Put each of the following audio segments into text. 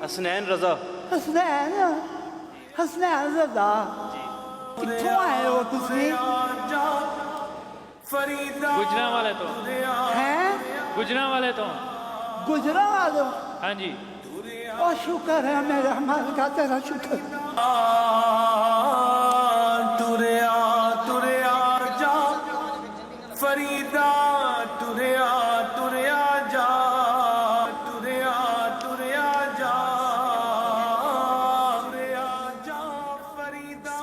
हसनैन रजा। हसनैन हसनैन रजा कित्थों आए हो तुसी? गुजरांवाले तो। हैं गुजरांवाले तो। गुजरावाल? हाँ जी। और शुक्र है मेरे हमारे का तेरा शुक्र। तुरया तुरया जा फरीदा, तुरया तुरया जा, तुरया तुरया जा, तुरया जा फरीदा,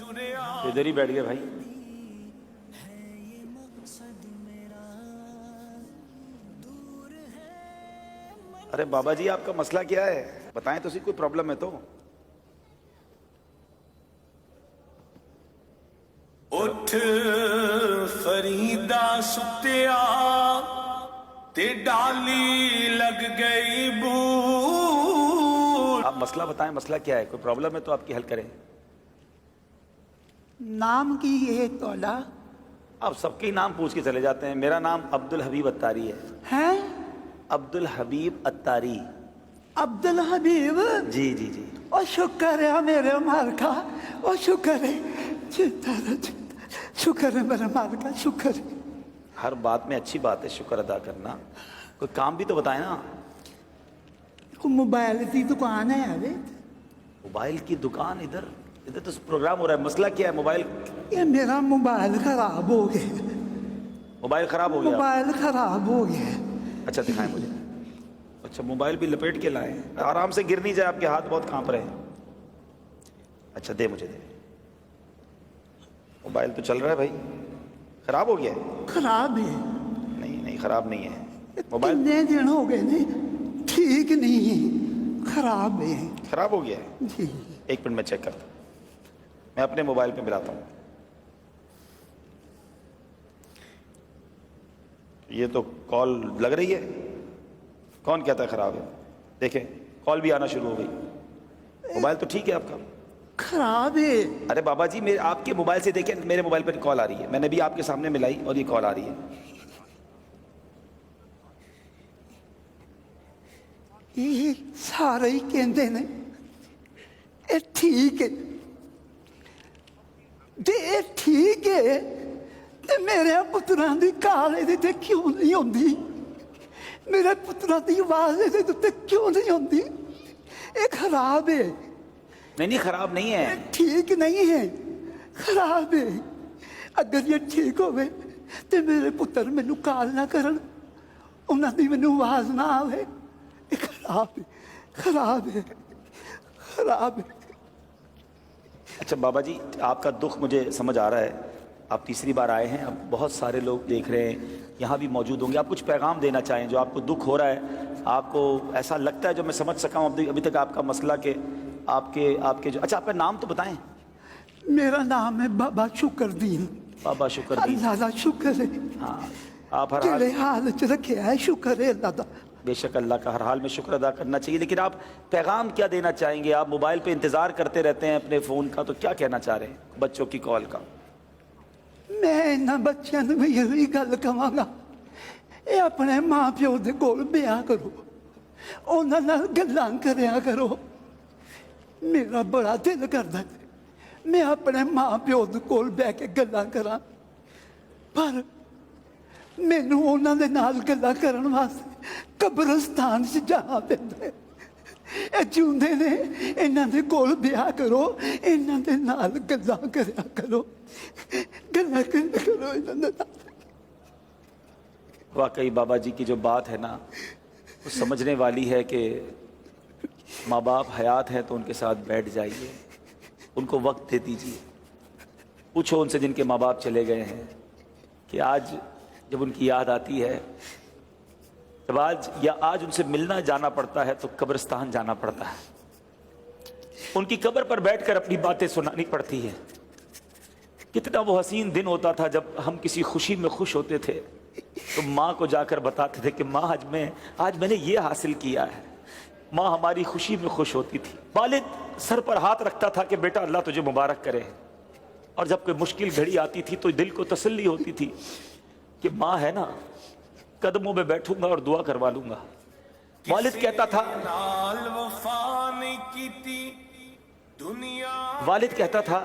तुरया। इधर ही बैठ गए भाई। अरे बाबा जी आपका मसला क्या है, बताएं तो सही, कोई प्रॉब्लम है तो? उठ फरीदा सुत्या ते डाली लग गई बूट। आप मसला बताएं, मसला क्या है, कोई प्रॉब्लम है तो आपकी हल करें। नाम की ये तोला आप सबके ही नाम पूछ के चले जाते हैं। मेरा नाम अब्दुल हबीब अत्तारी है। हैं? अब्दुल हबीब अत्तारी। अब्दुल हबीब? जी जी जी। और शुक्र है मेरे माल का, और शुक्र है, शुक्र है मेरे माल का, शुक्र है। हर बात में अच्छी बात है शुक्र अदा करना, कोई काम भी तो बताए ना। मोबाइल की दुकान है अभी। मोबाइल की दुकान? इधर इधर तो प्रोग्राम हो रहा है। मसला क्या है? मोबाइल? ये मेरा मोबाइल खराब हो गया। मोबाइल खराब हो गया? मोबाइल खराब हो गया। अच्छा दिखाएं मुझे। अच्छा मोबाइल भी लपेट के लाए, आराम से गिर नहीं जाए, आपके हाथ बहुत कांप रहे हैं। अच्छा दे मुझे, दे। मोबाइल तो चल रहा है भाई, खराब हो गया है? खराब है? नहीं नहीं खराब नहीं है मोबाइल। कितने दिन हो गए ने, ठीक नहीं है, खराब है। खराब हो गया है? जी। एक मिनट में चेक करता हूँ, मैं अपने मोबाइल पे मिलाता हूँ। ये तो कॉल लग रही है। कौन कहता है खराब है? देखें कॉल भी आना शुरू हो गई। मोबाइल तो ठीक है आपका? खराब है। अरे बाबा जी मेरे आपके मोबाइल से देखें, मेरे मोबाइल पर कॉल आ रही है, मैंने भी आपके सामने मिलाई और ये कॉल आ रही है। ये सारे ही कहते ने ये ठीक है, ये ठीक है, ते मेरे पुत्रा की काल ये क्यों नहीं आती? मेरे पुत्रा की आवाज ये क्यों नहीं आती? ये खराब है। नहीं नहीं खराब नहीं है। ठीक नहीं है, खराब है। अगर ये ठीक होवे ते मेरे पुत्र मैनू काल ना करन, उन्होंने मैनू आवाज ना आवे। ये खराब है, खराब है, खराब है। अच्छा बाबा जी आपका दुख मुझे समझ आ रहा है। आप तीसरी बार आए हैं, अब बहुत सारे लोग देख रहे हैं, यहाँ भी मौजूद होंगे। आप कुछ पैगाम देना चाहें जो आपको दुख हो रहा है, आपको ऐसा लगता है, जो मैं समझ सका हूँ अभी तक आपका मसला के आपके जो। अच्छा आपका नाम तो बताएं। मेरा नाम है बाबा शुक्रदीन। बाबा शुक्रदीन। अल्लाह का शुक्र है। हाँ आप हर तेरे हाल हाल च रखे है, शुक्र है अल्लाह का। बेशक अल्लाह का हर हाल में शुक्र अदा करना चाहिए, लेकिन आप पैगाम क्या देना चाहेंगे? आप मोबाइल पे इंतज़ार करते रहते हैं अपने फ़ोन का, तो क्या कहना चाह रहे हैं बच्चों की कॉल का? मैं इन्होंने बच्चों में यही गल कहांगा, ये अपने माँ प्यो के कोल ब्याह करो, उन्होंने नाल गल्लां करया करो। मेरा बड़ा दिल करता है मैं अपने माँ प्यो के कोल बह के गल्लां करां, पर मैनू उन्होंने नाल गल्लां करन वास्ते कब्रिस्तान च जाना पैंदा है। ये जिउंदे ने, इन्हां दे कोल ब्याह करो, इन्हां दे नाल गल्लां करया करो, गल्लां करया करो इन्हां दे नाल। वाकई बाबा जी की जो बात है ना, वो समझने वाली है कि माँ बाप हयात हैं तो उनके साथ बैठ जाइए, उनको वक्त दे दीजिए। पूछो उनसे जिनके माँ बाप चले गए हैं कि आज जब उनकी याद आती है, जब आज उनसे मिलना जाना पड़ता है तो कब्रिस्तान जाना पड़ता है, उनकी कब्र पर बैठकर अपनी बातें सुनानी पड़ती है। कितना वो हसीन दिन होता था जब हम किसी खुशी में खुश होते थे तो माँ को जाकर बताते थे कि माँ आज मैंने ये हासिल किया है। माँ हमारी खुशी में खुश होती थी। वालिद सर पर हाथ रखता था कि बेटा अल्लाह तुझे मुबारक करे, और जब कोई मुश्किल घड़ी आती थी तो दिल को तसल्ली होती थी कि माँ है ना, कदमों में बैठूंगा और दुआ करवा लूंगा। والد کہتا تھا नाल वफा नहीं कीती दुनिया والد کہتا تھا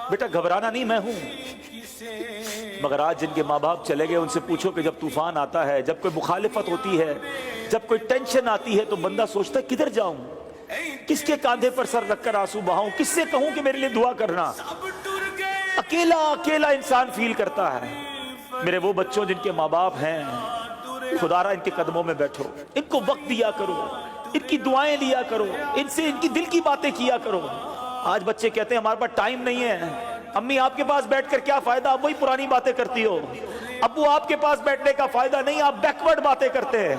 بیٹا گھبرانا نہیں، میں ہوں، किसे مگر آج جن کے ماں باپ چلے گئے ان سے پوچھو کہ جب طوفان آتا ہے، جب کوئی مخالفت ہوتی ہے، جب کوئی ٹینشن آتی ہے تو بندہ سوچتا ہے کدھر جاؤں، کس کے کاندھے پر سر رکھ کر آنسو بہاؤں، کس سے کہوں کہ میرے لیے دعا کرنا۔ अब टुर गए اکیلا اکیلا انسان فیل کرتا ہے۔ میرے وہ بچوں جن کے ماں باپ ہیں، خدا را ان کے قدموں میں بیٹھو، ان کو وقت دیا کرو، ان کی دعائیں لیا کرو، ان سے ان کی دل کی باتیں کیا کرو۔ آج بچے کہتے ہیں ہمارے پاس ٹائم نہیں ہے، امی آپ کے پاس بیٹھ کر کیا فائدہ، آپ وہی پرانی باتیں کرتی ہو، ابو آپ کے پاس بیٹھنے کا فائدہ نہیں، آپ بیکورڈ باتیں کرتے ہیں۔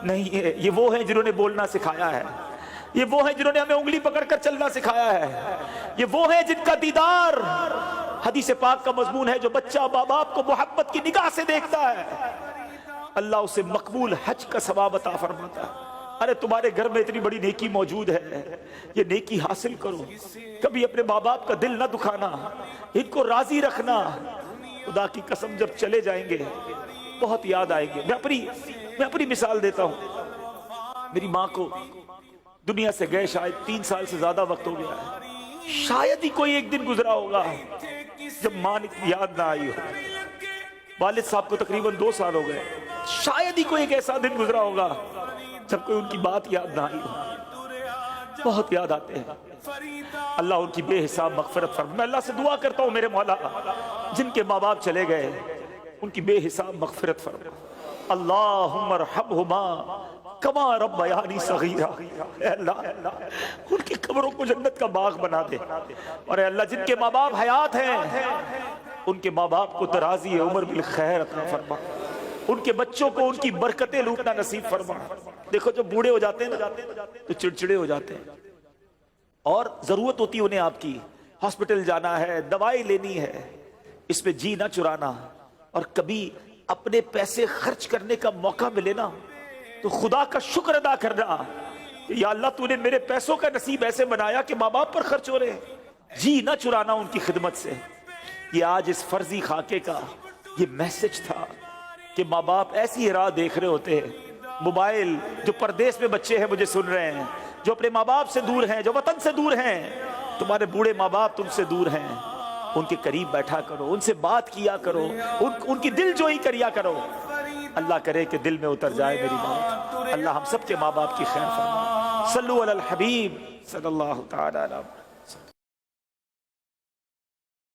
نہیں، یہ وہ ہیں جنہوں نے بولنا سکھایا ہے، یہ وہ ہیں جنہوں نے ہمیں انگلی پکڑ کر چلنا سکھایا ہے، یہ وہ ہیں جن کا دیدار حدیث پاک کا مضمون ہے، جو بچہ ماں باپ کو محبت کی نگاہ سے دیکھتا ہے اللہ اسے مقبول حج کا ثواب عطا فرماتا ہے۔ ارے تمہارے گھر میں اتنی بڑی نیکی موجود ہے، یہ نیکی حاصل کرو، کبھی اپنے ماں باپ کا دل نہ دکھانا، ان کو راضی رکھنا۔ خدا کی قسم جب چلے جائیں گے بہت یاد آئیں گے۔ میں اپنی مثال دیتا ہوں، میری ماں کو دنیا سے گئے شاید 3 سال سے زیادہ وقت ہو گیا ہے، شاید ہی کوئی ایک دن گزرا ہوگا جب ماں کی یاد نہ آئی ہو۔ والد صاحب کو تقریباً 2 سال ہو گئے، شاید ہی کوئی ایک ایسا دن گزرا ہوگا جب کوئی ان کی بات یاد نہ آئی ہو۔ بہت یاد آتے ہیں، اللہ ان کی بے حساب مغفرت فرمائے۔ میں اللہ سے دعا کرتا ہوں میرے مولا جن کے ماں باپ چلے گئے ان کی بے حساب مغفرت فرمائے۔ اللہم ارحمہما کما ربیانی صغیرا، اے اللہ ان کی قبروں کو جنت کا باغ بنا دے، اور اے اللہ جن کے ماں باپ حیات ہیں ان کے ماں باپ کو درازی عمر بالخیر عطا فرما، ان کے بچوں کو ان کی برکتیں لوٹنا نصیب فرما۔ دیکھو جب بوڑھے ہو جاتے ہیں نا تو چڑچڑے ہو جاتے ہیں، اور ضرورت ہوتی ہے انہیں آپ کی، ہاسپٹل جانا ہے، دوائی لینی ہے، اس میں جی نہ چرانا، اور کبھی اپنے پیسے خرچ کرنے کا موقع ملے نا تو خدا کا شکر ادا کرنا، یا اللہ تو نے میرے پیسوں کا نصیب ایسے بنایا کہ ماں باپ پر خرچ ہو رہے ہیں، جی نہ چرانا ان کی خدمت سے۔ یہ آج اس فرضی خاکے کا یہ میسج تھا کہ ماں باپ ایسی راہ دیکھ رہے ہوتے ہیں۔ موبائل، جو پردیس میں بچے ہیں مجھے سن رہے ہیں، جو اپنے ماں باپ سے دور ہیں، جو وطن سے دور ہیں، تمہارے بوڑھے ماں باپ تم سے دور ہیں، ان کے قریب بیٹھا کرو، ان سے بات کیا کرو، ان کی دل جوئی کریا کرو۔ اللہ کرے کہ دل میں اتر جائے میری بات۔ اللہ ہم سب کے ماں باپ کی خیر فرمائے۔ صلو علی الحبیب صلی اللہ تعالی علیہ